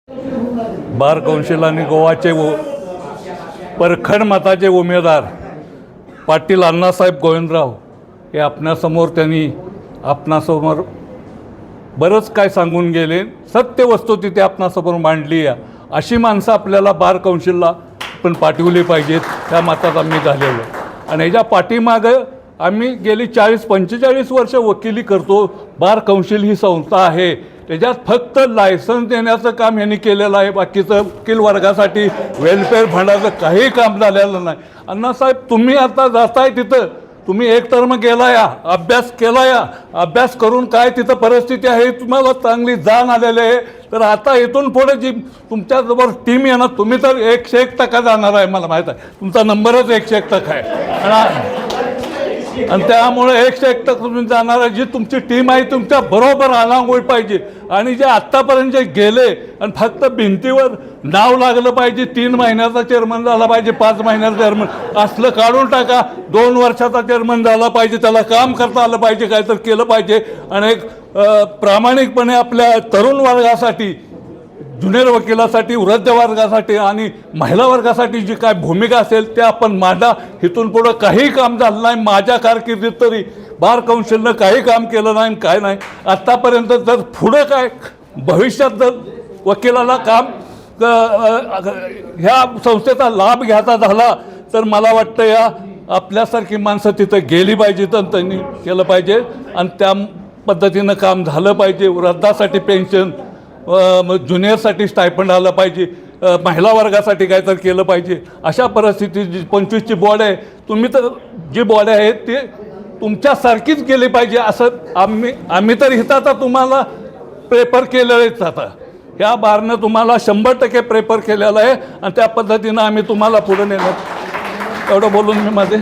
Bar council आणि गोवाचे परखड मताचे उमेदवार पाटील अण्णासाहेब गोविंदराव हे आपणासमोर त्यांनी आपणासमोर बरंच काय सांगून गेले. सत्य वस्तू तिथे आपणासमोर मांडली आहे. अशी माणसं आपल्याला बार कौन्सिलला पण पाठवली पाहिजेत. त्या मतात आम्ही झालेलो आणि ह्याच्या पाठीमागं आम्ही गेली 40-45 वर्ष वकिली करतो. बार कौन्सिल ही संस्था आहे, त्याच्यात फक्त लायसन्स देण्याचं काम यांनी केलेलं आहे. बाकीचं वकील वर्गासाठी वेलफेअर फंडाचं काही काम झालेलं नाही. अण्णासाहेब, तुम्ही आता जाताय तिथं, तुम्ही एक टर्म गेला या, अभ्यास केला या, अभ्यास करून काय तिथं परिस्थिती आहे तुम्हाला चांगली जाण आलेली आहे. तर आता इथून पुढे जी तुमच्याबरोबर टीम येणार, तुम्ही तर 101% जाणार आहे, मला माहीत आहे. तुमचा नंबरच 101% आहे आणि त्यामुळे 101% तुम्ही जाणार आहे. जी तुमची टीम आहे तुमच्या बरोबर अलांग पाहिजे आणि जे आत्तापर्यंत जे गेले आणि फक्त भिंतीवर नाव लागलं पाहिजे, 3 महिन्याचा चेअरमन झाला पाहिजे, 5 महिन्याचा चेअरमन असलं काढून टाका. 2 वर्षाचा चेअरमन झाला पाहिजे, त्याला काम करता आलं पाहिजे, काय तर केलं पाहिजे. आणि एक प्रामाणिकपणे आपल्या तरुण वर्गासाठी, ज्युनियर वकिलासाठी, वृद्ध वर्गासाठी आणि महिला वर्गासाठी जी काय भूमिका असेल ते आपण मांडा. इथून पुढं काही काम झालं नाही माझ्या कारकिर्दीत, तरी बार कौन्सिलनं काही काम केलं नाही, काय नाही आत्तापर्यंत. जर पुढं काय भविष्यात जर वकिलाला काम ह्या संस्थेचा लाभ घ्यायचा झाला तर मला वाटतं या आपल्यासारखी माणसं तिथं गेली पाहिजे, तर त्यांनी केलं पाहिजे आणि त्या पद्धतीनं काम झालं पाहिजे. वृद्धासाठी पेन्शन, ज्युनियरसाठी स्टायफंड आलं पाहिजे, महिला वर्गासाठी काय तर केलं पाहिजे. अशा परिस्थितीत जी 25ची बॉडी आहे, तुम्ही तर जी बॉडी आहे ती तुमच्यासारखीच गेली पाहिजे असं आम्ही तर इथं आता तुम्हाला प्रेफर केलेलंच. आता ह्या बारनं तुम्हाला 100% प्रेफर केलेलं आहे आणि त्या पद्धतीनं आम्ही तुम्हाला पुढे नेणार. एवढं बोलून मी माझे